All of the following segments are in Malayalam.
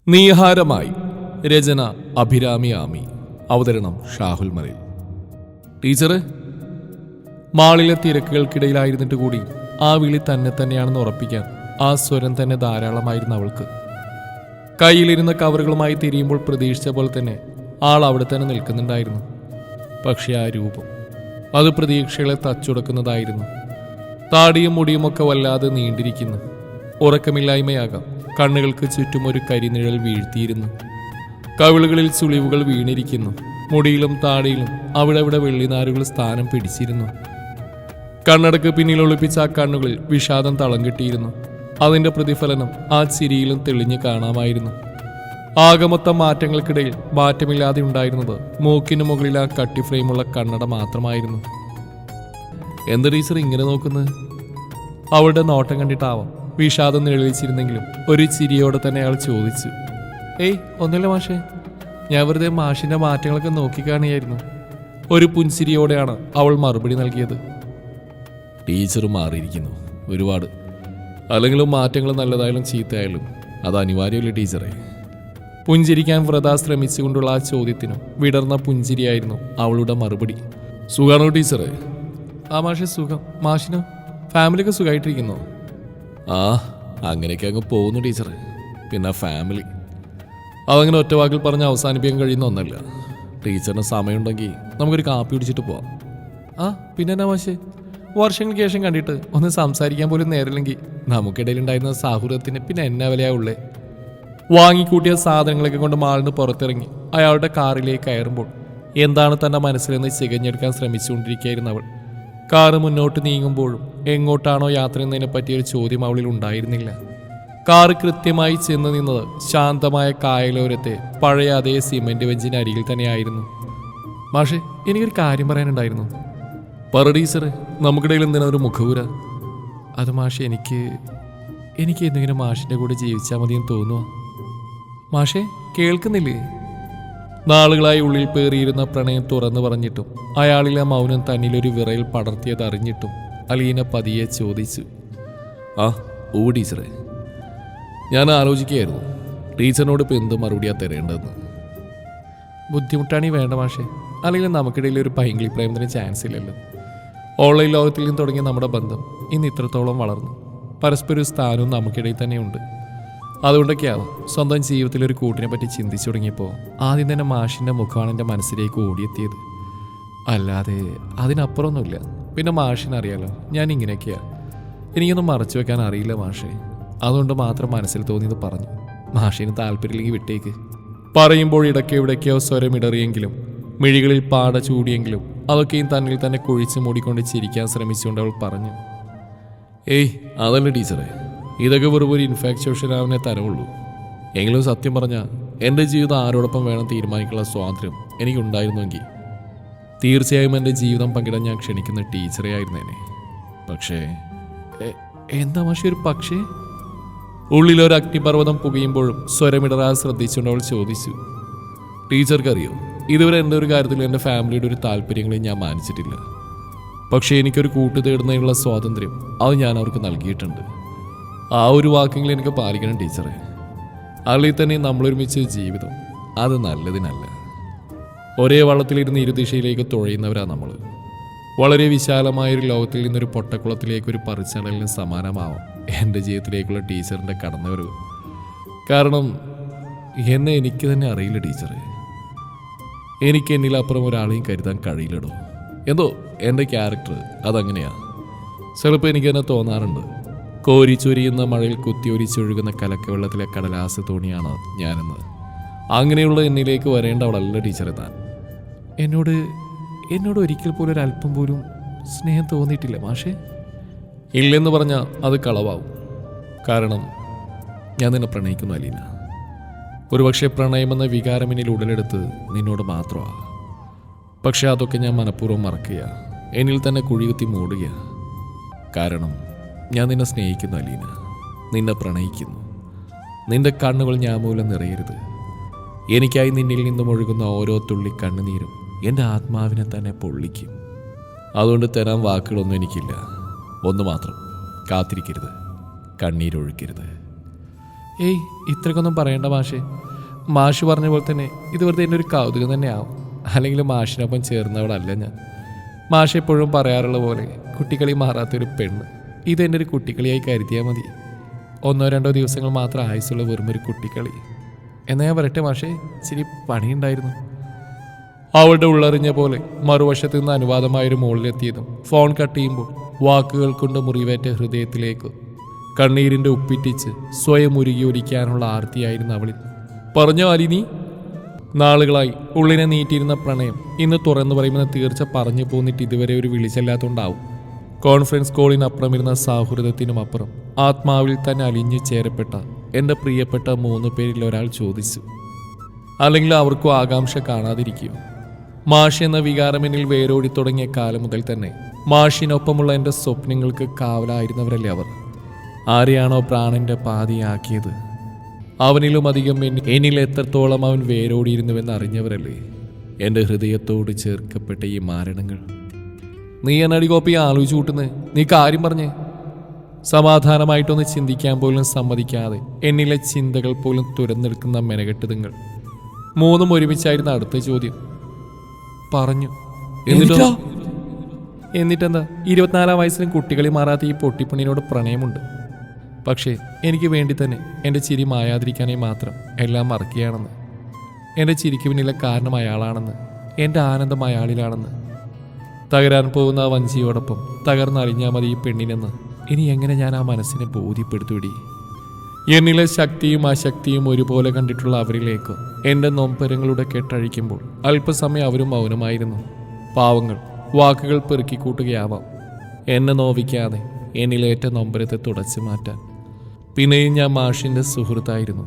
നീഹാരമായി. രചന അഭിരാമി ആമി. അവതരണം ഷാഹുൽ മലയിൽ. ടീച്ചറ്. മാളിലെ തിരക്കുകൾക്കിടയിലായിരുന്നിട്ട് കൂടി ആ വിളി തന്നെയാണെന്ന് ഉറപ്പിക്കാൻ ആ സ്വരം തന്നെ ധാരാളമായിരുന്നു അവൾക്ക്. കയ്യിലിരുന്ന കവറുകളുമായി തിരിയുമ്പോൾ പ്രതീക്ഷിച്ച പോലെ തന്നെ ആൾ അവിടെ തന്നെ നിൽക്കുന്നുണ്ടായിരുന്നു. പക്ഷെ ആ രൂപം, അത് പ്രതീക്ഷകളെ തച്ചുടക്കുന്നതായിരുന്നു. താടിയും മുടിയുമൊക്കെ വല്ലാതെ നീണ്ടിരിക്കുന്നു. ഉറക്കമില്ലായ്മയാകാം, കണ്ണുകൾക്ക് ചുറ്റും ഒരു കരിനിഴൽ വീഴ്ത്തിയിരുന്നു. കവിളുകളിൽ ചുളിവുകൾ വീണിരിക്കുന്നു. മുടിയിലും താടിയിലും അവിടെ വെള്ളിനാരുകൾ സ്ഥാനം പിടിച്ചിരുന്നു. കണ്ണടക്ക് പിന്നിൽ ഒളിപ്പിച്ച ആ കണ്ണുകളിൽ വിഷാദം തളം കെട്ടിയിരുന്നു. അതിന്റെ പ്രതിഫലനം ആ ചിരിയിലും തെളിഞ്ഞു കാണാമായിരുന്നു. ആകമൊത്തം മാറ്റങ്ങൾക്കിടയിൽ മാറ്റമില്ലാതെ ഉണ്ടായിരുന്നത് മൂക്കിന് മുകളിൽ ആ കട്ടി ഫ്രെയിമുള്ള കണ്ണട മാത്രമായിരുന്നു. എന്ത് ടീച്ചർ ഇങ്ങനെ നോക്കുന്നത്? അവളുടെ നോട്ടം കണ്ടിട്ടാവാം വിഷാദം നിഴലിച്ചിരുന്നെങ്കിലും ഒരു ചിരിയോടെ തന്നെ അയാൾ ചോദിച്ചു. ഏയ് ഒന്നുമില്ല മാഷേ, ഞാൻ വെറുതെ മാഷിന്റെ മാറ്റങ്ങളൊക്കെ നോക്കിക്കാണിയായിരുന്നു. ഒരു പുൻചിരിയോടെയാണ് അവൾ മറുപടി നൽകിയത്. ടീച്ചർ മാറിയിരിക്കുന്നു ഒരുപാട്. അല്ലെങ്കിലും മാറ്റങ്ങൾ നല്ലതായാലും ചീത്തയായാലും അത് അനിവാര്യമല്ലേ ടീച്ചറെ? പുഞ്ചിരിക്കാൻ വ്രത ശ്രമിച്ചുകൊണ്ടുള്ള ആ ചോദ്യത്തിനും വിടർന്ന പുഞ്ചിരിയായിരുന്നു അവളുടെ മറുപടി. സുഖാണോ ടീച്ചറെ? ആ മാഷെ സുഖം. മാഷിനോ? ഫാമിലിയൊക്കെ സുഖമായിട്ടിരിക്കുന്നോ? ആ, അങ്ങനെയൊക്കെ അങ്ങ് പോകുന്നു ടീച്ചറെ. പിന്നെ ഫാമിലി അതങ്ങനെ ഒറ്റ വാക്കിൽ പറഞ്ഞ് അവസാനിപ്പിക്കാൻ കഴിയുന്ന ഒന്നല്ല. ടീച്ചറിന് സമയമുണ്ടെങ്കിൽ നമുക്കൊരു കാപ്പി പിടിച്ചിട്ട് പോവാം. ആ പിന്നെ എന്നാ മാഷെ, വർഷങ്ങൾക്ക് ശേഷം കണ്ടിട്ട് ഒന്ന് സംസാരിക്കാൻ പോലും നേരില്ലെങ്കിൽ നമുക്കിടയിലുണ്ടായിരുന്ന സൗഹൃദത്തിന് പിന്നെ എന്നാ വിലയാവുള്ളേ? വാങ്ങിക്കൂട്ടിയ സാധനങ്ങളൊക്കെ കൊണ്ട് മാളിന് പുറത്തിറങ്ങി അയാളുടെ കാറിലേക്ക് കയറുമ്പോൾ എന്താണ് തന്റെ മനസ്സിലെന്ന് ചികഞ്ഞെടുക്കാൻ ശ്രമിച്ചുകൊണ്ടിരിക്കുകയായിരുന്നു അവൾ. കാറ് മുന്നോട്ട് നീങ്ങുമ്പോഴും എങ്ങോട്ടാണോ യാത്ര എന്നതിനെ പറ്റിയൊരു ചോദ്യം അവളിൽ ഉണ്ടായിരുന്നില്ല. കാറ് കൃത്യമായി ചെന്ന് നിന്നത് ശാന്തമായ കായലോരത്തെ പഴയ അതേ സിമെന്റ് ബെഞ്ചിന് അരികിൽ തന്നെയായിരുന്നു. മാഷെ, എനിക്കൊരു കാര്യം പറയാനുണ്ടായിരുന്നു. പറടീസറെ, നമുക്കിടയിൽ എന്തിനാ ഒരു മുഖപുര? അത് മാഷെ, എനിക്ക് എന്തെങ്കിലും മാഷിന്റെ കൂടെ ജീവിച്ചാൽ മതിയെന്ന് തോന്നുക. മാഷെ കേൾക്കുന്നില്ലേ? നാളുകളായി ഉള്ളിൽ പേറിയിരുന്ന പ്രണയം തുറന്നു പറഞ്ഞിട്ടും അയാളിലെ മൗനം തന്നിലൊരു വിറയിൽ പടർത്തിയത് അറിഞ്ഞിട്ടും അലീന പതിയെ ചോദിച്ചു. ആ ഓ ടീച്ചറെ, ഞാൻ ആലോചിക്കുകയായിരുന്നു ടീച്ചറിനോട് ഇപ്പം എന്ത് മറുപടിയാണ് തരേണ്ടതെന്ന്. ബുദ്ധിമുട്ടാണീ വേണ്ട മാഷെ, അല്ലെങ്കിൽ നമുക്കിടയിൽ ഒരു പൈങ്കിളി പ്രേമത്തിന് ചാൻസ് ഇല്ലല്ലോ. ഓൺലൈൻ ലോകത്തിൽ നിന്ന് തുടങ്ങിയ നമ്മുടെ ബന്ധം ഇന്ന് ഇത്രത്തോളം വളർന്നു. പരസ്പര ഒരു സ്ഥാനവും നമുക്കിടയിൽ തന്നെയുണ്ട്. അതുകൊണ്ടൊക്കെയാവും സ്വന്തം ജീവിതത്തിൽ ഒരു കൂട്ടിനെ പറ്റി ചിന്തിച്ചു തുടങ്ങിയപ്പോൾ ആദ്യം തന്നെ മാഷിൻ്റെ മുഖമാണ് എൻ്റെ മനസ്സിലേക്ക് ഓടിയെത്തിയത്. അല്ലാതെ അതിനപ്പുറമൊന്നുമില്ല. പിന്നെ മാഷിനറിയാലോ ഞാൻ ഇങ്ങനെയൊക്കെയാണ്. എനിക്കൊന്നും മറച്ചു വെക്കാൻ അറിയില്ല മാഷേ. അതുകൊണ്ട് മാത്രം മനസ്സിൽ തോന്നിയത് പറഞ്ഞു. മാഷിന് താല്പര്യമില്ലെങ്കിൽ വിട്ടേക്ക്. പറയുമ്പോൾ ഇടയ്ക്കോ സ്വരമിടറിയെങ്കിലും മിഴികളിൽ പാട ചൂടിയെങ്കിലും അതൊക്കെയും തന്നിൽ തന്നെ കുഴിച്ചു മൂടിക്കൊണ്ട് ചിരിക്കാൻ ശ്രമിച്ചുകൊണ്ട് അവൾ പറഞ്ഞു. ഏയ് അതല്ല ടീച്ചറെ, ഇതൊക്കെ വെറും ഒരു ഇൻഫാക്ച്വേഷൻ ആവുന്നേ തരവുള്ളൂ. എങ്കിലും സത്യം പറഞ്ഞാൽ എൻ്റെ ജീവിതം ആരോടൊപ്പം വേണം തീരുമാനിക്കാനുള്ള സ്വാതന്ത്ര്യം എനിക്കുണ്ടായിരുന്നുവെങ്കിൽ തീർച്ചയായും എൻ്റെ ജീവിതം പങ്കിടാൻ ഞാൻ ക്ഷണിക്കുന്ന ടീച്ചറെ ആയിരുന്നേനെ. പക്ഷേ എന്താ മാഷി ഒരു പക്ഷേ? ഉള്ളിലൊരു അഗ്നിപർവ്വതം പുകയുമ്പോഴും സ്വരമിടറാതെ ശ്രദ്ധിച്ചുകൊണ്ട് അവൾ ചോദിച്ചു. ടീച്ചർക്കറിയോ, ഇതുവരെ എൻ്റെ ഒരു കാര്യത്തിൽ എൻ്റെ ഫാമിലിയുടെ ഒരു താല്പര്യങ്ങളെയും ഞാൻ മാനിച്ചിട്ടില്ല. പക്ഷേ എനിക്കൊരു കൂട്ടു തേടുന്നതിനുള്ള സ്വാതന്ത്ര്യം അത് ഞാൻ അവർക്ക് നൽകിയിട്ടുണ്ട്. ആ ഒരു വാക്കെങ്കിലും എനിക്ക് പാലിക്കണം ടീച്ചറെ. അല്ലെങ്കിൽ തന്നെ നമ്മളൊരുമിച്ച് ജീവിതം അത് നല്ലതിനല്ല. ഒരേ വള്ളത്തിലിരുന്ന് ഇരുദിശയിലേക്ക് തുഴയുന്നവരാണ് നമ്മൾ. വളരെ വിശാലമായൊരു ലോകത്തിൽ നിന്നൊരു പൊട്ടക്കുളത്തിലേക്കൊരു പറിച്ചടലിന് സമാനമാവാം എൻ്റെ ജീവിതത്തിലേക്കുള്ള ടീച്ചറിൻ്റെ കടന്നുവരവ്. കാരണം എന്നെ എനിക്ക് തന്നെ അറിയില്ല ടീച്ചറെ. എനിക്ക് എന്നിലപ്പുറം ഒരാളെയും കരുതാൻ കഴിയില്ലടോ. എന്തോ എൻ്റെ ക്യാരക്ടർ അതങ്ങനെയാണ്. ചിലപ്പോൾ എനിക്കെന്നെ തോന്നാറുണ്ട്, കോരിച്ചൊരിയുന്ന മഴയിൽ കുത്തിയൊരിച്ചൊഴുകുന്ന കലക്കവെള്ളത്തിലെ കടലാസ് തോണിയാണ് ഞാനെന്ന്. അങ്ങനെയുള്ള എന്നിലേക്ക് വരേണ്ടവളല്ല ടീച്ചറെ താൻ. എന്നോട് ഒരിക്കൽ പോലും ഒരല്പം പോലും സ്നേഹം തോന്നിയിട്ടില്ല മാഷേ. ഇല്ലെന്ന് പറഞ്ഞാൽ അത് കളവാവും. കാരണം ഞാൻ നിന്നെ പ്രണയിക്കുന്നു അലീന. ഒരുപക്ഷെ പ്രണയമെന്ന വികാരം എന്നിൽ ഉടലെടുത്ത് നിന്നോട് മാത്രമാണ്. പക്ഷെ അതൊക്കെ ഞാൻ മനഃപൂർവ്വം മറക്കുക, എന്നിൽ തന്നെ കുഴികുത്തി മൂടുക. കാരണം ഞാൻ നിന്നെ സ്നേഹിക്കുന്നു അലീന, നിന്നെ പ്രണയിക്കുന്നു. നിന്റെ കണ്ണുകൾ ഞാൻ മൂലം നിറയരുത്. എനിക്കായി നിന്നിൽ നിന്നും ഒഴുകുന്ന ഓരോ തുള്ളി കണ്ണുനീരും എൻ്റെ ആത്മാവിനെ തന്നെ പൊള്ളിക്കും. അതുകൊണ്ട് തരാൻ വാക്കുകളൊന്നും എനിക്കില്ല. ഒന്ന് മാത്രം, കാത്തിരിക്കരുത്, കണ്ണീരൊഴുക്കരുത്. ഏയ് ഇത്രക്കൊന്നും പറയണ്ട മാഷേ. മാഷ് പറഞ്ഞ പോലെ തന്നെ ഇത് വെറുതെ എൻ്റെ ഒരു കൗതുകം തന്നെയാവും. അല്ലെങ്കിൽ മാഷിനൊപ്പം ചേർന്നവളല്ല ഞാൻ. മാഷ് എപ്പോഴും പറയാറുള്ള പോലെ കുട്ടിക്കളി മാറാത്തൊരു പെണ്ണ്. ഇതെൻ്റെ ഒരു കുട്ടിക്കളിയായി കരുതിയാൽ മതി. 1-2 ദിവസങ്ങൾ മാത്രം ആയുസുള്ള വെറുമൊരു കുട്ടിക്കളി. എന്നാൽ ഞാൻ വരട്ടെ മാഷേ, ഇച്ചിരി പണിയുണ്ടായിരുന്നു. അവളുടെ ഉള്ളറിഞ്ഞ പോലെ മറുവശത്ത് നിന്ന് അനുവാദമായൊരു മുകളിലെത്തിയതും ഫോൺ കട്ട് ചെയ്യുമ്പോൾ വാക്കുകൾ കൊണ്ട് മുറിവേറ്റ ഹൃദയത്തിലേക്ക് കണ്ണീരിൻ്റെ ഉപ്പിറ്റിച്ച് സ്വയം ഉരുകി ഒലിക്കാനുള്ള ആർത്തിയായിരുന്നു അവളിൽ. പറഞ്ഞോ അലിനി. നാളുകളായി ഉള്ളിനെ നീട്ടിയിരുന്ന പ്രണയം ഇന്ന് തുറന്നു പറയുമെന്ന് തീർച്ച പറഞ്ഞു പോന്നിട്ട് ഇതുവരെ ഒരു വിളിച്ചല്ലാത്തതുകൊണ്ടാവും. കോൺഫറൻസ് കോളിനപ്പുറമിരുന്ന സൗഹൃദത്തിനും അപ്പുറം ആത്മാവിൽ തന്നെ അലിഞ്ഞു ചേരപ്പെട്ട എൻ്റെ പ്രിയപ്പെട്ട 3 പേരിൽ ഒരാൾ ചോദിച്ചു. അല്ലെങ്കിൽ അവർക്കും ആകാംക്ഷ കാണാതിരിക്കുമോ? മാഷി എന്ന വികാരം എന്നിൽ വേരോടി തുടങ്ങിയ കാലം മുതൽ തന്നെ മാഷിനൊപ്പമുള്ള എൻ്റെ സ്വപ്നങ്ങൾക്ക് കാവലായിരുന്നവരല്ലേ അവർ. ആരെയാണോ പ്രാണന്റെ പാതിയാക്കിയത്, അവനിലും അധികം എന്നിൽ എത്രത്തോളം അവൻ വേരോടിയിരുന്നുവെന്ന് അറിഞ്ഞവരല്ലേ എൻ്റെ ഹൃദയത്തോട് ചേർക്കപ്പെട്ട ഈ മാരണങ്ങൾ. നീ എന്നടി കോപ്പി ആലോചിച്ചു കൂട്ടുന്നത്? നീ കാര്യം പറഞ്ഞേ. സമാധാനമായിട്ടൊന്ന് ചിന്തിക്കാൻ പോലും സമ്മതിക്കാതെ എന്നിലെ ചിന്തകൾ പോലും തുരന്നെടുക്കുന്ന മെനകെട്ടതുങ്ങൾ. 3 ഒരുമിച്ചായിരുന്ന അടുത്ത ചോദ്യം. പറഞ്ഞു. എന്നിട്ടെന്താ? 24 വയസ്സിലും കുട്ടികളി മാറാത്ത ഈ പൊട്ടിപ്പണിനോട് പ്രണയമുണ്ട്. പക്ഷേ എനിക്ക് വേണ്ടി തന്നെ എൻ്റെ ചിരി മായാതിരിക്കാനായി മാത്രം എല്ലാം മറക്കുകയാണെന്ന്. എൻ്റെ ചിരിക്ക് പിന്നിലെ കാരണം അയാളാണെന്ന്, എൻ്റെ ആനന്ദം അയാളിലാണെന്ന്. തകരാൻ പോകുന്ന ആ വഞ്ചിയോടൊപ്പം തകർന്നറിഞ്ഞാൽ മതി ഈ പെണ്ണിനെന്ന് ഇനി എങ്ങനെ ഞാൻ ആ മനസ്സിനെ ബോധ്യപ്പെടുത്തൂടി? എന്നിലെ ശക്തിയും അശക്തിയും ഒരുപോലെ കണ്ടിട്ടുള്ള അവരിലേക്ക് എൻ്റെ നൊമ്പരങ്ങളുടെ കെട്ടഴിക്കുമ്പോൾ അല്പസമയം അവരും മൗനമായിരുന്നു. പാവങ്ങൾ വാക്കുകൾ പെറുക്കിക്കൂട്ടുകയാവാം എന്നെ നോവിക്കാതെ എന്നിലേറ്റ നൊമ്പരത്തെ തുടച്ചു മാറ്റാൻ. പിന്നെയും ഞാൻ മാഷിൻ്റെ സുഹൃത്തായിരുന്നു.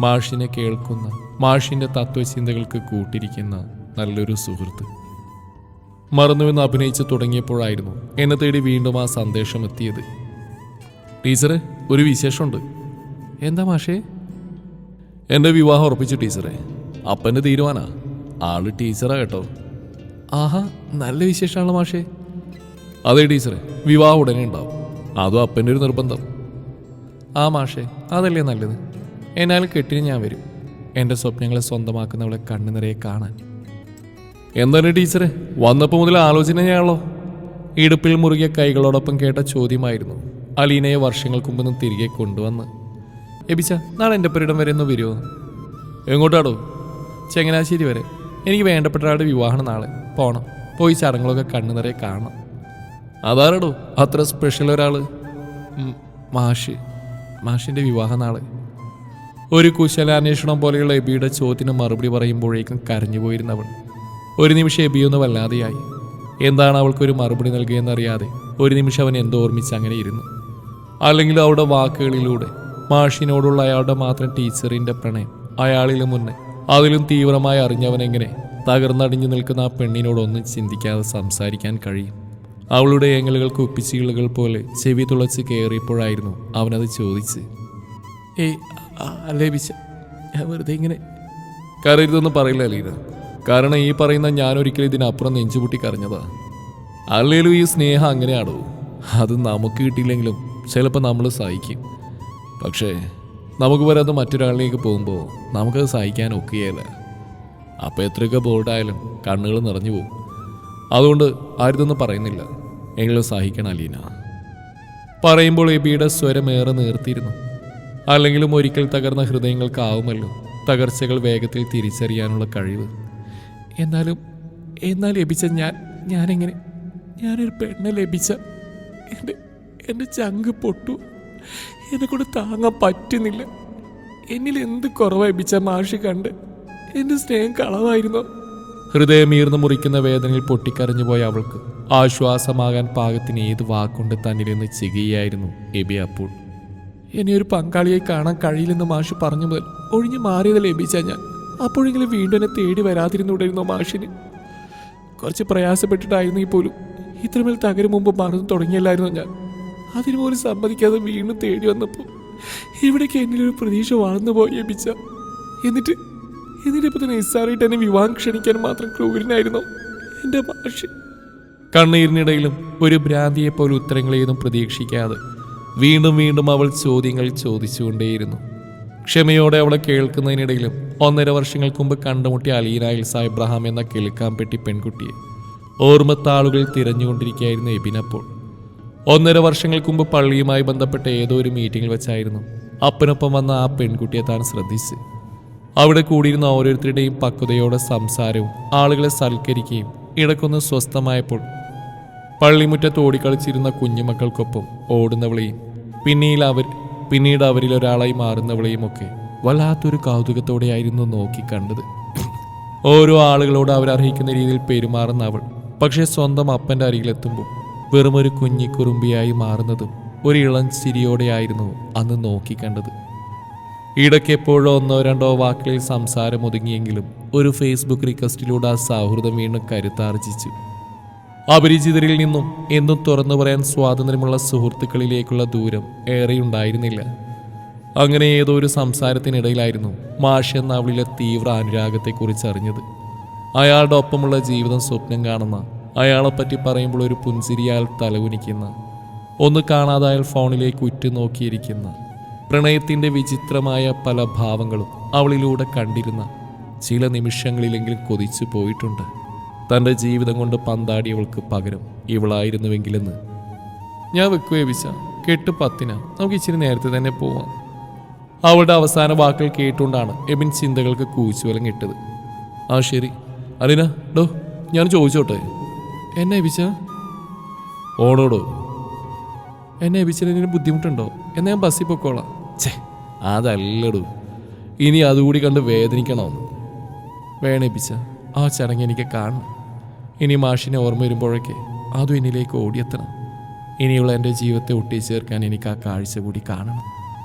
മാഷിനെ കേൾക്കുന്ന, മാഷിൻ്റെ തത്വചിന്തകൾക്ക് കൂട്ടിരിക്കുന്ന നല്ലൊരു സുഹൃത്ത്. മറന്നുവെന്ന് അഭിനയിച്ച് തുടങ്ങിയപ്പോഴായിരുന്നു എന്നെ തേടി വീണ്ടും ആ സന്ദേശം എത്തിയത്. ടീച്ചറെ, ഒരു വിശേഷമുണ്ട്. എന്താ മാഷേ? എൻ്റെ വിവാഹം ഉറപ്പിച്ചു ടീച്ചറെ. അപ്പൻ്റെ തീരുമാനാ. ആള് ടീച്ചറാ കേട്ടോ. ആഹാ, നല്ല വിശേഷമാണല്ലോ മാഷേ. അതെ ടീച്ചറെ, വിവാഹം ഉടനെ ഉണ്ടാവും. അതും അപ്പൻ്റെ ഒരു നിർബന്ധം. ആ മാഷേ, അതല്ലേ നല്ലത്. എന്നാലും കെട്ടിന് ഞാൻ വരും, എൻ്റെ സ്വപ്നങ്ങളെ സ്വന്തമാക്കുന്നവളെ കണ്ണു നിറയെ കാണാൻ. എന്താണ് ടീച്ചറെ, വന്നപ്പോൾ മുതൽ ആലോചനയാണല്ലോ. ഇടുപ്പിൽ മുറുകിയ കൈകളോടൊപ്പം കേട്ട ചോദ്യമായിരുന്നു അലീനയെ വർഷങ്ങൾക്ക് മുമ്പ് തിരികെ കൊണ്ടുവന്ന്. എബിച്ച, നാളെ എൻ്റെ പുരയിടം വരെ ഒന്ന് വരുമോ? എങ്ങോട്ടാടോ? ചങ്ങനാശ്ശേരി വരെ. എനിക്ക് വേണ്ടപ്പെട്ട ഒരാളുടെ വിവാഹം നാളെ. പോകണം. പോയി ചടങ്ങുകളൊക്കെ കണ്ണു നിറയെ കാണണം. അതാരടോ അത്ര സ്പെഷ്യൽ ഒരാൾ? മാഷിൻ്റെ വിവാഹം നാളെ. ഒരു കുശലാന്വേഷണം പോലെയുള്ള എബിയുടെ ചോദ്യത്തിന് മറുപടി പറയുമ്പോഴേക്കും കരഞ്ഞുപോയിരുന്നവൾ ഒരു നിമിഷം എബിയൊന്ന് വല്ലാതെയായി. എന്താണ് അവൾക്കൊരു മറുപടി നൽകുകയെന്നറിയാതെ ഒരു നിമിഷം അവൻ എന്തോ ഓർമ്മിച്ച് അങ്ങനെ ഇരുന്നു. അല്ലെങ്കിൽ അവളുടെ വാക്കുകളിലൂടെ മാഷിനോടുള്ള അയാളുടെ മാത്രം ടീച്ചറിൻ്റെ പ്രണയം അയാളിലും മുന്നേ അതിലും തീവ്രമായി അറിഞ്ഞവനെങ്ങനെ തകർന്നടിഞ്ഞു നിൽക്കുന്ന ആ പെണ്ണിനോടൊന്നും ചിന്തിക്കാതെ സംസാരിക്കാൻ കഴിയും? അവളുടെ ഏങ്ങലുകൾക്ക് ഒപ്പിച്ചികളുകൾ പോലെ ചെവി തുളച്ച് കയറിയപ്പോഴായിരുന്നു അവനത് ചോദിച്ച്. ഏയ് അല്ലേ ബിച്ച, ഞാൻ വെറുതെ ഇങ്ങനെ. കരരുതെന്ന് പറയില്ല അലീന. കാരണം ഈ പറയുന്ന ഞാനൊരിക്കലും ഇതിനപ്പുറം നെഞ്ചുപൊട്ടി കരഞ്ഞതാ. അല്ലേലും ഈ സ്നേഹം അങ്ങനെയാണോ? അത് നമുക്ക് കിട്ടിയില്ലെങ്കിലും ചിലപ്പോൾ നമ്മൾ സഹിക്കും. പക്ഷേ നമുക്ക് വരാതെ മറ്റൊരാളിലേക്ക് പോകുമ്പോൾ നമുക്കത് സഹിക്കാൻ ഒക്കുകയല്ല. അപ്പോൾ എത്രയൊക്കെ ബോൾഡായാലും കണ്ണുകൾ നിറഞ്ഞു പോകും. അതുകൊണ്ട് ആരുതൊന്നും പറയുന്നില്ല, എങ്കിലും സഹിക്കണം അലീന. പറയുമ്പോൾ എബിയുടെ സ്വരമേറെ നേർത്തിയിരുന്നു. അല്ലെങ്കിലും ഒരിക്കൽ തകർന്ന ഹൃദയങ്ങൾക്കാവുമല്ലോ തകർച്ചകൾ വേഗത്തിൽ തിരിച്ചറിയാനുള്ള കഴിവ്. എന്നാലും ലഭിച്ച ഞാനെങ്ങനെ? ഞാനൊരു പെണ്ണെ ലഭിച്ച എൻ്റെ ചങ്ക് പൊട്ടു. എന്നെക്കൊണ്ട് താങ്ങാൻ പറ്റുന്നില്ല. എന്നിൽ എന്ത് കുറവാ ലഭിച്ച മാഷി കണ്ട്? എൻ്റെ സ്നേഹം കളവായിരുന്നോ? ഹൃദയമീർന്നു മുറിക്കുന്ന വേദനയിൽ പൊട്ടിക്കരഞ്ഞു പോയ അവൾക്ക് ആശ്വാസമാകാൻ പാകത്തിന് ഏത് വാക്കുകൊണ്ട് തന്നിലെന്ന് ചെയ്യുകയായിരുന്നു എബി. അപ്പോൾ എന്നെ ഒരു പങ്കാളിയായി കാണാൻ കഴിയില്ലെന്ന് മാഷ് പറഞ്ഞു മുതൽ ഒഴിഞ്ഞു മാറിയത് ലഭിച്ച ഞാൻ അപ്പോഴെങ്കിലും വീണ്ടും എന്നെ തേടി വരാതിരുന്നുണ്ടായിരുന്നോ മാഷിന്? കുറച്ച് പ്രയാസപ്പെട്ടിട്ടായിരുന്നെങ്കിൽ പോലും ഇത്രമേൽ തകരും മുമ്പ് മറന്നു തുടങ്ങിയല്ലായിരുന്നു ഞാൻ. അതിനുപോലും സമ്മതിക്കാതെ വീണ്ടും തേടി വന്നപ്പോൾ ഇവിടേക്ക് എന്നിലൊരു പ്രതീക്ഷ വളർന്നു പോയി ലഭിച്ച. എന്നിട്ടിപ്പോൾ തന്നെ നിസ്സാറായിട്ട് എന്നെ വിവാഹം ക്ഷണിക്കാൻ മാത്രം ക്രൂരനായിരുന്നോ എൻ്റെ മാഷ്? കണ്ണീരിനിടയിലും ഒരു ഭ്രാന്തിയെപ്പോലെ ഉത്തരങ്ങളേതും പ്രതീക്ഷിക്കാതെ വീണ്ടും വീണ്ടും അവൾ ചോദ്യങ്ങൾ ചോദിച്ചുകൊണ്ടേയിരുന്നു. ക്ഷമയോടെ അവളെ കേൾക്കുന്നതിനിടയിലും 1.5 വർഷങ്ങൾക്ക് മുമ്പ് കണ്ടുമുട്ടിയ അലീന ഇൽസ ഇബ്രാഹിം എന്ന കിളിക്കാംപെട്ടി പെൺകുട്ടിയെ ഓർമ്മത്താളുകൾ തിരഞ്ഞുകൊണ്ടിരിക്കുകയായിരുന്നു എബിൻ. അപ്പോൾ 1.5 വർഷങ്ങൾക്ക് മുമ്പ് പള്ളിയുമായി ബന്ധപ്പെട്ട ഏതോ ഒരു മീറ്റിംഗിൽ വെച്ചായിരുന്നു അപ്പനൊപ്പം വന്ന ആ പെൺകുട്ടിയെ താൻ ശ്രദ്ധിച്ച്. അവിടെ കൂടിയിരുന്ന ഓരോരുത്തരുടെയും പക്വതയോടെ സംസാരവും ആളുകളെ സൽക്കരിക്കുകയും ഇടക്കൊന്ന് സ്വസ്ഥമായപ്പോൾ പള്ളിമുറ്റത്ത് ഓടിക്കളിച്ചിരുന്ന കുഞ്ഞുമക്കൾക്കൊപ്പം ഓടുന്നവളെയും പിന്നീട് അവരിൽ ഒരാളായി മാറുന്നവളെയും ഒക്കെ വല്ലാത്തൊരു കൗതുകത്തോടെയായിരുന്നു നോക്കിക്കണ്ടത്. ഓരോ ആളുകളോട് അവരർഹിക്കുന്ന രീതിയിൽ പെരുമാറുന്ന അവൾ പക്ഷേ സ്വന്തം അപ്പൻ്റെ അരികിലെത്തുമ്പോൾ വെറുമൊരു കുഞ്ഞിക്കുറുമ്പിയായി മാറുന്നതും ഒരു ഇളം ചിരിയോടെയായിരുന്നു അന്ന് നോക്കിക്കണ്ടത്. ഇടയ്ക്ക് എപ്പോഴോ 1-2 വാക്കുകളിൽ സംസാരം ഒതുങ്ങിയെങ്കിലും ഒരു ഫേസ്ബുക്ക് റിക്വസ്റ്റിലൂടെ ആ സൗഹൃദം വീണ്ടും കരുത്താർജിച്ചു. അപരിചിതരിൽ നിന്നും എന്നും തുറന്നു പറയാൻ സ്വാതന്ത്ര്യമുള്ള സുഹൃത്തുക്കളിലേക്കുള്ള ദൂരം ഏറെയുണ്ടായിരുന്നില്ല. അങ്ങനെ ഏതോ ഒരു സംസാരത്തിനിടയിലായിരുന്നു മാഷ് എന്ന അവളിലെ തീവ്ര അനുരാഗത്തെക്കുറിച്ച് അറിഞ്ഞത്. അയാളുടെ ഒപ്പമുള്ള ജീവിതം സ്വപ്നം കാണുന്ന, അയാളെപ്പറ്റി പറയുമ്പോൾ ഒരു പുൻസിരിയാൽ തലകുനിക്കുന്ന, ഒന്ന് കാണാതായാൽ ഫോണിലേക്ക് ഉറ്റുനോക്കിയിരിക്കുന്ന, പ്രണയത്തിൻ്റെ വിചിത്രമായ പല ഭാവങ്ങളും അവളിലൂടെ കണ്ടിരുന്ന ചില നിമിഷങ്ങളിലെങ്കിലും കൊതിച്ചു പോയിട്ടുണ്ട്. തൻ്റെ ജീവിതം കൊണ്ട് പന്താടിയവൾക്ക് പകരം ഇവളായിരുന്നുവെങ്കിലെന്ന്. ഞാൻ വെക്കുകയെ വിശ കെട്ട് 10 നമുക്ക് ഇച്ചിരി നേരത്തെ തന്നെ പോവാം. അവളുടെ അവസാന വാക്കുകൾ കേട്ടുകൊണ്ടാണ് എബിൻ ചിന്തകൾക്ക് കൂച്ചുവലം കിട്ടത്. ആ ശരി അലീന, ഡോ ഞാൻ ചോദിച്ചോട്ടെ, എന്നെ എബിച്ച ഓടോടോ? എന്നെ എബിച്ചതിന് ബുദ്ധിമുട്ടുണ്ടോ? എന്നാ ഞാൻ ബസ്സിൽ പൊക്കോളാം. ഛേ അതല്ലടൂ, ഇനി അതുകൂടി കണ്ട് വേദനിക്കണോ? വേണേപ്പിച്ച ആ ചടങ്ങ് എനിക്ക് കാണണം. ഇനി മാഷിനെ ഓർമ്മ വരുമ്പോഴൊക്കെ അതും എന്നിലേക്ക് ഓടിയെത്തണം. ഇനിയുള്ള എൻ്റെ ജീവിതത്തെ ഒട്ടിച്ചേർക്കാൻ എനിക്ക് ആ കാഴ്ച കൂടി കാണണം.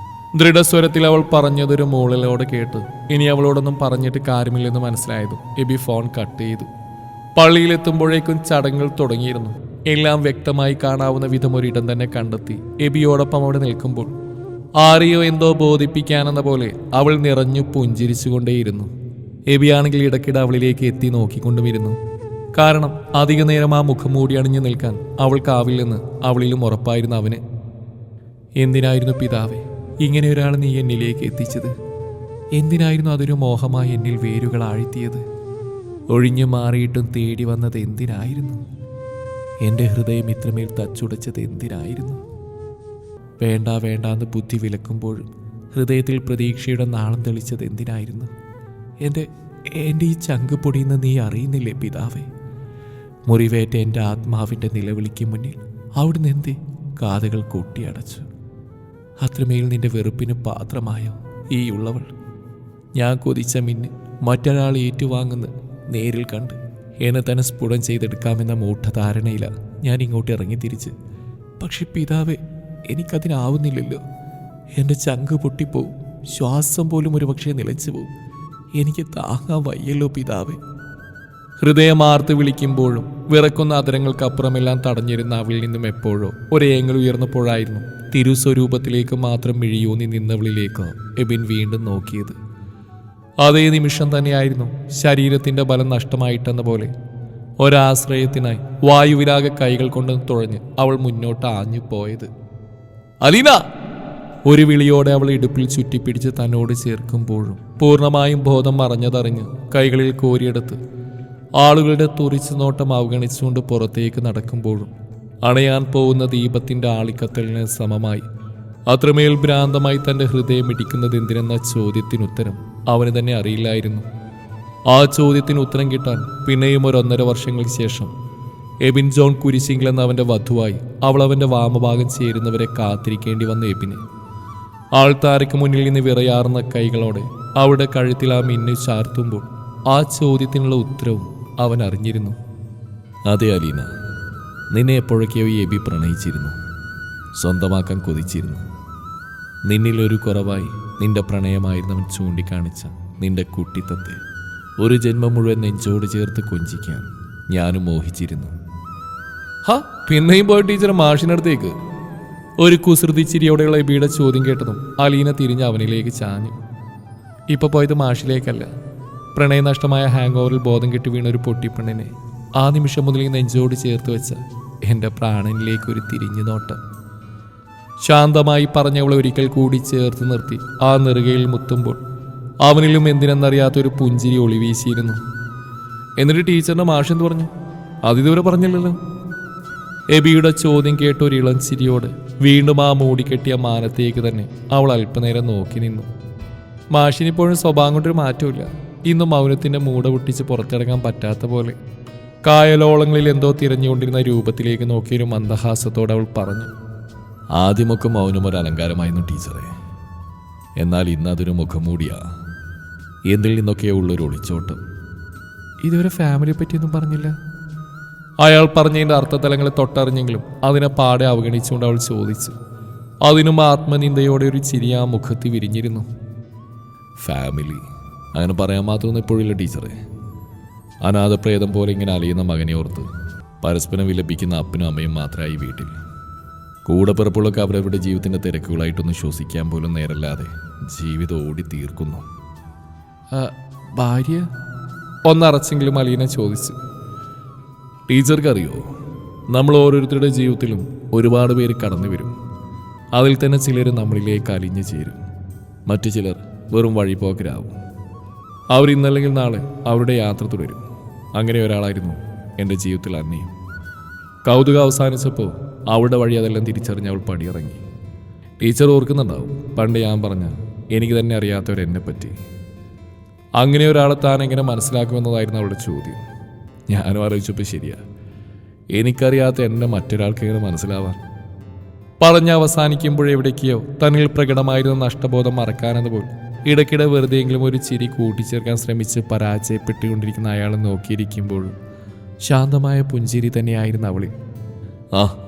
ദൃഢസ്വരത്തിൽ അവൾ പറഞ്ഞതൊരു മൂളലോടെ കേട്ട് ഇനി അവളോടൊന്നും പറഞ്ഞിട്ട് കാര്യമില്ലെന്ന് മനസ്സിലായതും എബി ഫോൺ കട്ട് ചെയ്തു. പള്ളിയിലെത്തുമ്പോഴേക്കും ചടങ്ങുകൾ തുടങ്ങിയിരുന്നു. എല്ലാം വ്യക്തമായി കാണാവുന്ന വിധം ഒരിടം തന്നെ കണ്ടെത്തി എബിയോടൊപ്പം അവിടെ നിൽക്കുമ്പോൾ ആരെയോ എന്തോ ബോധിപ്പിക്കാനെന്ന പോലെ അവൾ നിറഞ്ഞു പുഞ്ചിരിച്ചുകൊണ്ടേയിരുന്നു. എബിയാണെങ്കിൽ ഇടയ്ക്കിടെ അവളിലേക്ക് എത്തി നോക്കിക്കൊണ്ടുമിരുന്നു. കാരണം അധിക നേരം ആ മുഖം മൂടി അണിഞ്ഞു നിൽക്കാൻ അവൾക്കാവില്ലെന്ന് അവളിലും ഉറപ്പായിരുന്നു അവന്. എന്തിനായിരുന്നു പിതാവേ ഇങ്ങനെ ഒരാൾ നീ എന്നിലേക്ക് എത്തിച്ചത്? എന്തിനായിരുന്നു അതൊരു മോഹമായി എന്നിൽ വേരുകൾ ആഴ്ത്തിയത്? ഒഴിഞ്ഞു മാറിയിട്ടും തേടി വന്നത് എന്തിനായിരുന്നു? എൻ്റെ ഹൃദയം ഇത്രമേൽ തച്ചുടച്ചത് എന്തിനായിരുന്നു? വേണ്ട വേണ്ടാന്ന് ബുദ്ധി വിലക്കുമ്പോഴും ഹൃദയത്തിൽ പ്രതീക്ഷയുടെ നാളം തെളിച്ചത് എന്തിനായിരുന്നു? എൻ്റെ ഈ ചങ്ക് പൊടിയെന്ന് നീ അറിയുന്നില്ലേ പിതാവേ? മുറിവേറ്റ എൻ്റെ ആത്മാവിൻ്റെ നിലവിളിക്ക് മുന്നിൽ അവിടുന്ന് എന്തേ കാതുകൾ കൊട്ടിയടച്ചു? അത്രമേൽ നിന്റെ വെറുപ്പിന് പാത്രമായോ ഈ ഉള്ളവൾ? ഞാൻ കൊതിച്ച മിന്ന് മറ്റൊരാൾ ഏറ്റുവാങ്ങുന്ന നേരിൽ കണ്ട് എന്നെ തന്നെ സ്ഫുടം ചെയ്തെടുക്കാമെന്ന മൂഢധാരണയിലാണ് ഞാൻ ഇങ്ങോട്ട് ഇറങ്ങി തിരിച്ച്. പക്ഷെ പിതാവേ എനിക്കതിനാവുന്നില്ലല്ലോ. എൻ്റെ ചങ്ക് പൊട്ടിപ്പോവും, ശ്വാസം പോലും ഒരുപക്ഷെ നിലച്ചു പോവും. എനിക്ക് താങ്ങാൻ വയ്യല്ലോ പിതാവേ. ഹൃദയമാർത്ത് വിളിക്കുമ്പോഴും വിറക്കുന്ന അതരങ്ങൾക്കപ്പുറമെല്ലാം തടഞ്ഞിരുന്ന അവളിൽ നിന്നും എപ്പോഴോ ഒരേങ്ങൽ ഉയർന്നപ്പോഴായിരുന്നു തിരുസ്വരൂപത്തിലേക്ക് മാത്രം മിഴിയൂന്നി നിന്നവളിലേക്ക് എബിൻ വീണ്ടും നോക്കിയത്. അതേ നിമിഷം തന്നെയായിരുന്നു ശരീരത്തിൻ്റെ ബലം നഷ്ടമായിട്ടെന്ന പോലെ ഒരാശ്രയത്തിനായി വായുവിലാകെ കൈകൾ കൊണ്ട് തുഴഞ്ഞ് അവൾ മുന്നോട്ട് ആഞ്ഞു പോയത്. അലീന! ഒരു വിളിയോടെ അവൾ ഇടുപ്പിൽ ചുറ്റിപ്പിടിച്ച് തന്നോട് ചേർക്കുമ്പോഴും പൂർണ്ണമായും ബോധം മറഞ്ഞതറിഞ്ഞ് കൈകളിൽ കോരിയെടുത്ത് ആളുകളുടെ തുറിച്ചു നോട്ടം അവഗണിച്ചുകൊണ്ട് പുറത്തേക്ക് നടക്കുമ്പോഴും അണയാൻ പോകുന്ന ദീപത്തിൻ്റെ ആളിക്കത്തലിന് സമമായി അത്രമേൽ ഭ്രാന്തമായി തൻ്റെ ഹൃദയം ഇടിക്കുന്നത് എന്തിനെന്ന ചോദ്യത്തിനുത്തരം അവന് തന്നെ അറിയില്ലായിരുന്നു. ആ ചോദ്യത്തിന് ഉത്തരം കിട്ടാൻ പിന്നെയും 1.5 വർഷങ്ങൾക്ക് ശേഷം എബിൻ ജോൺ കുരിശിങ്കൽ എന്ന അവൻ്റെ വധുവായി അവൾ അവൻ്റെ വാമഭാഗം ചേരുന്നവരെ കാത്തിരിക്കേണ്ടി വന്ന എബിന് ആൾത്താരയ്ക്ക് മുന്നിൽ നിന്ന് വിറയാർന്ന കൈകളോടെ അവളുടെ കഴുത്തിൽ ആ മിന്നു ചാർത്തുമ്പോൾ ആ ചോദ്യത്തിനുള്ള ഉത്തരവും അവൻ അറിഞ്ഞിരുന്നു. അതെ അലീന, നിന്നെ എപ്പോഴൊക്കെയോ എബി പ്രണയിച്ചിരുന്നു, സ്വന്തമാക്കാൻ കൊതിച്ചിരുന്നു. നിന്നിലൊരു കുറവായി നിന്റെ പ്രണയമായിരുന്നവൻ ചൂണ്ടിക്കാണിച്ച നിന്റെ കുട്ടിത്തത്തെ ഒരു ജന്മം മുഴുവൻ നെഞ്ചോട് ചേർത്ത് കൊഞ്ചിക്കാൻ ഞാനും മോഹിച്ചിരുന്നു. പിന്നെയും പോയ ടീച്ചർ മാഷിനടുത്തേക്ക്. ഒരു കുസൃതി ചിരിയോടെയുള്ള എബിയുടെ ചോദ്യം കേട്ടതും അലീന തിരിഞ്ഞ് അവനിലേക്ക് ചാഞ്ഞു. ഇപ്പൊ പോയത് മാഷിലേക്കല്ല, പ്രണയനഷ്ടമായ ഹാങ് ഓവറിൽ ബോധം കെട്ടി വീണൊരു പൊട്ടിപ്പെണ്ണിനെ ആ നിമിഷം മുതൽ നെഞ്ചോട് ചേർത്ത് വെച്ച എൻ്റെ പ്രാണനിലേക്കൊരു തിരിഞ്ഞു നോട്ടം. ശാന്തമായി പറഞ്ഞവളെ ഒരിക്കൽ കൂടി ചേർത്ത് നിർത്തി ആ നെറുകയിൽ മുത്തുമ്പോൾ അവനിലും എന്തിനെന്നറിയാത്തൊരു പുഞ്ചിരി ഒളിവീശിയിരുന്നു. എന്നിട്ട് ടീച്ചറിന്റെ മാഷ് എന്ത് പറഞ്ഞു? അതിതുവരെ പറഞ്ഞില്ലല്ലോ. എബിയുടെ ചോദ്യം കേട്ട ഒരു ഇളം ചിരിയോട് വീണ്ടും ആ മൂടിക്കെട്ടിയ മാനത്തേക്ക് തന്നെ അവൾ അല്പനേരം നോക്കി നിന്നു. മാഷിനിപ്പോഴും സ്വഭാവം കൊണ്ടൊരു മാറ്റമില്ല. ഇന്നും മൗനത്തിന്റെ മൂട പൊട്ടിച്ച് പുറത്തിറങ്ങാൻ പറ്റാത്ത പോലെ കായലോളങ്ങളിൽ എന്തോ തിരഞ്ഞുകൊണ്ടിരുന്ന രൂപത്തിലേക്ക് നോക്കിയൊരു മന്ദഹാസത്തോടെ അവൾ പറഞ്ഞു. ആദ്യമൊക്കെ മൗനം ഒരു അലങ്കാരമായിരുന്നു ടീച്ചറെ. എന്നാൽ ഇന്നതൊരു മുഖംമൂടിയാ. എന്തിൽ നിന്നൊക്കെയോ ഉള്ളൊരു ഒളിച്ചോട്ടം. ഇതുവരെ ഫാമിലിയെ പറ്റിയൊന്നും പറഞ്ഞില്ല. അയാൾ പറഞ്ഞതിൻ്റെ അർത്ഥതലങ്ങളെ തൊട്ടറിഞ്ഞെങ്കിലും അതിനെ പാടെ അവഗണിച്ചുകൊണ്ട് അവൾ ചോദിച്ചു. അതിനും ആത്മനിന്ദയോടെ ഒരു ചിരി ആ മുഖത്ത് വിരിഞ്ഞിരുന്നു. ഫാമിലി അങ്ങനെ പറയാൻ മാത്രമൊന്നും ഇപ്പോഴില്ല ടീച്ചറെ. അനാഥപ്രേതം പോലെ ഇങ്ങനെ അലയുന്ന മകനെ ഓർത്ത് പരസ്പരം വിലപിക്കുന്ന അപ്പനും അമ്മയും മാത്രമായി വീട്ടിൽ. കൂടെ പിറപ്പുള്ളൊക്കെ അവരവരുടെ ജീവിതത്തിൻ്റെ തിരക്കുകളായിട്ടൊന്ന് ശ്വസിക്കാൻ പോലും നേരല്ലാതെ ജീവിതം ഓടി തീർക്കുന്നു. ഭാര്യ ഒന്നറച്ചെങ്കിലും അലീന ചോദിച്ചു. ടീച്ചർക്കറിയോ, നമ്മൾ ഓരോരുത്തരുടെ ജീവിതത്തിലും ഒരുപാട് പേര് കടന്നു വരും. അതിൽ തന്നെ ചിലർ നമ്മളിലേക്ക് അലിഞ്ഞു ചേരും. മറ്റു ചിലർ വെറും വഴിപോക്കരാവും. അവർ ഇന്നല്ലെങ്കിൽ നാളെ അവരുടെ യാത്ര തുടരും. അങ്ങനെ ഒരാളായിരുന്നു എൻ്റെ ജീവിതത്തിൽ അന്നയും. കൗതുകം അവസാനിച്ചപ്പോൾ അവളുടെ വഴി അതെല്ലാം തിരിച്ചറിഞ്ഞ് അവൾ പടിയിറങ്ങി. ടീച്ചർ ഓർക്കുന്നുണ്ടാവും പണ്ട് ഞാൻ പറഞ്ഞ എനിക്ക് തന്നെ അറിയാത്തവരെന്നെ പറ്റി. അങ്ങനെ ഒരാളെ താൻ എങ്ങനെ മനസ്സിലാക്കുമെന്നതായിരുന്നു അവളുടെ ചോദ്യം. ഞാനും ആലോചിച്ചപ്പോൾ ശരിയാ, എനിക്കറിയാത്ത എന്നെ മറ്റൊരാൾക്ക് എങ്ങനെ മനസ്സിലാവാൻ. പറഞ്ഞ് അവസാനിക്കുമ്പോഴെവിടേക്കോ തന്നിൽ പ്രകടമായിരുന്ന നഷ്ടബോധം മറക്കാനെന്നപോൽ ഇടയ്ക്കിടെ വെറുതെയെങ്കിലും ഒരു ചിരി കൂട്ടിച്ചേർക്കാൻ ശ്രമിച്ച് പരാജയപ്പെട്ടുകൊണ്ടിരിക്കുന്ന അയാളെ നോക്കിയിരിക്കുമ്പോൾ ശാന്തമായ പുഞ്ചിരി തന്നെയായിരുന്നു അവളിൽ.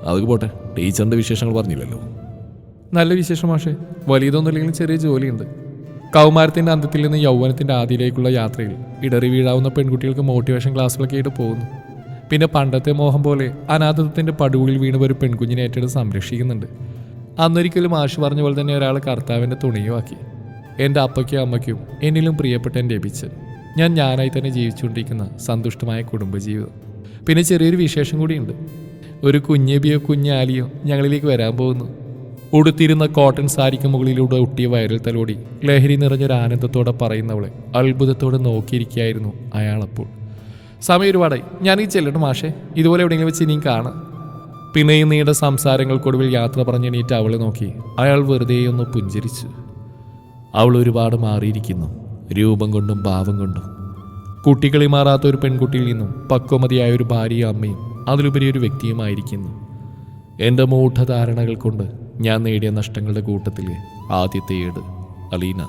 അതൊക്കെ പോട്ടെ, ടീച്ചറിൻ്റെ വിശേഷങ്ങൾ പറഞ്ഞില്ലല്ലോ. നല്ല വിശേഷം മാഷേ. വലിയതൊന്നുമില്ലെങ്കിലും ചെറിയ ജോലിയുണ്ട്. കൗമാരത്തിൻ്റെ അന്ത്യത്തിൽ നിന്ന് യൗവനത്തിൻ്റെ ആദിയിലേക്കുള്ള യാത്രയിൽ ഇടറി വീഴാവുന്ന പെൺകുട്ടികൾക്ക് മോട്ടിവേഷൻ ക്ലാസ്സുകളൊക്കെ ആയിട്ട് പോകുന്നു. പിന്നെ പണ്ടത്തെ മോഹം പോലെ അനാഥത്വത്തിൻ്റെ പടുവിൽ വീണ് ഒരു പെൺകുഞ്ഞിനെ ഏറ്റെടുത്ത് സംരക്ഷിക്കുന്നുണ്ട്. അന്നൊരിക്കലും മാഷ് പറഞ്ഞ പോലെ തന്നെ ഒരാൾ കർത്താവിൻ്റെ തുണിയുമാക്കി. എൻ്റെ അപ്പയ്ക്കും അമ്മയ്ക്കും എന്നിലും പ്രിയപ്പെട്ട എൻ്റെ എബിച്ചൻ. ഞാനായി തന്നെ ജീവിച്ചുകൊണ്ടിരിക്കുന്ന സന്തുഷ്ടമായ കുടുംബജീവിതം. പിന്നെ ചെറിയൊരു വിശേഷം കൂടിയുണ്ട്. ഒരു കുഞ്ഞെബിയോ കുഞ്ഞാലിയോ ഞങ്ങളിലേക്ക് വരാൻ പോകുന്നു. ഉടുത്തിരുന്ന കോട്ടൺ സാരിക്ക് മുകളിലൂടെ ഒട്ടിയ വയറിൽ തലോടി ലഹരി നിറഞ്ഞൊരു ആനന്ദത്തോടെ പറയുന്നവളെ അത്ഭുതത്തോടെ നോക്കിയിരിക്കുകയായിരുന്നു അയാളപ്പോൾ. സമയം ഒരുപാടായി, ഞാനീ ചെല്ലട്ടെ മാഷേ. ഇതുപോലെ എവിടെയെങ്കിലും വെച്ച് ഇനിയും കാണാം. പിന്നെയും നീണ്ട സംസാരങ്ങൾക്കൊടുവിൽ യാത്ര പറഞ്ഞെണീറ്റ് അവളെ നോക്കി അയാൾ വെറുതെയൊന്ന് പുഞ്ചിരിച്ചു. അവൾ ഒരുപാട് മാറിയിരിക്കുന്നു, രൂപം കൊണ്ടും ഭാവം കൊണ്ടും. കുട്ടികളി മാറാത്ത ഒരു പെൺകുട്ടിയിൽ നിന്നും പക്വമതിയായ ഒരു ഭാര്യയും അമ്മയും അതിലുപരി ഒരു വ്യക്തിയുമായിരിക്കുന്നു. എൻ്റെ മൂഢധാരണകൾ കൊണ്ട് ഞാൻ നേടിയ നഷ്ടങ്ങളുടെ കൂട്ടത്തിലെ ആദ്യത്തെ ഏട് അലീന.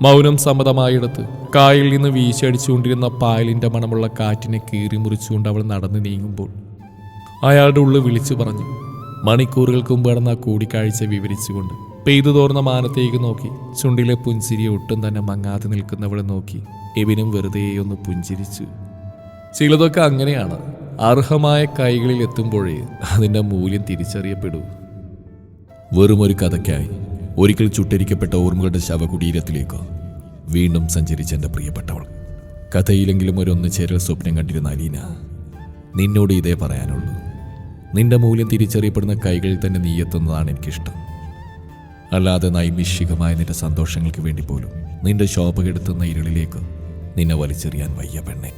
മൗനം സമ്മതമായിടത്ത് കായലിൽ നിന്ന് വീശിയടിച്ചുകൊണ്ടിരുന്ന പായലിൻ്റെ മണമുള്ള കാറ്റിനെ കീറി മുറിച്ചുകൊണ്ട് അവൾ നടന്നു നീങ്ങുമ്പോൾ അയാളുടെ ഉള്ളിൽ വിളിച്ചു പറഞ്ഞു. മണിക്കൂറുകൾക്ക് മുമ്പ് നടന്ന കൂടിക്കാഴ്ച വിവരിച്ചുകൊണ്ട് പെയ്തു തോർന്ന മാനത്തേക്ക് നോക്കി ചുണ്ടിലെ പുഞ്ചിരി ഒട്ടും തന്നെ മങ്ങാതെ നിൽക്കുന്നവളെ നോക്കി എബിനും വെറുതെയൊന്ന് പുഞ്ചിരിച്ചു. ചിലതൊക്കെ അങ്ങനെയാണ്, അർഹമായ കൈകളിൽ എത്തുമ്പോഴേ അതിൻ്റെ മൂല്യം തിരിച്ചറിയപ്പെടൂ. വെറുമൊരു കഥയ്ക്കായി ഒരിക്കൽ ചുട്ടരിക്കപ്പെട്ട ഓർമ്മകളുടെ ശവകുടീരത്തിലേക്ക് വീണ്ടും സഞ്ചരിച്ച എൻ്റെ പ്രിയപ്പെട്ടവൾ. കഥയിലെങ്കിലും ഒരു ചേരൽ സ്വപ്നം കണ്ടിരുന്ന അലീന, നിന്നോട് ഇതേ പറയാനുള്ളൂ. നിന്റെ മൂല്യം തിരിച്ചറിയപ്പെടുന്ന കൈകളിൽ തന്നെ നീ എത്തുന്നതാണ് എനിക്കിഷ്ടം. അല്ലാതെ നൈമിഷികമായ നിന്റെ സന്തോഷങ്ങൾക്ക് വേണ്ടി പോലും നിന്റെ ശോഭ കെടുത്തുന്ന ഇരുളിലേക്ക് നിന്നെ വലിച്ചെറിയാൻ വയ്യ പെണ്ണെ.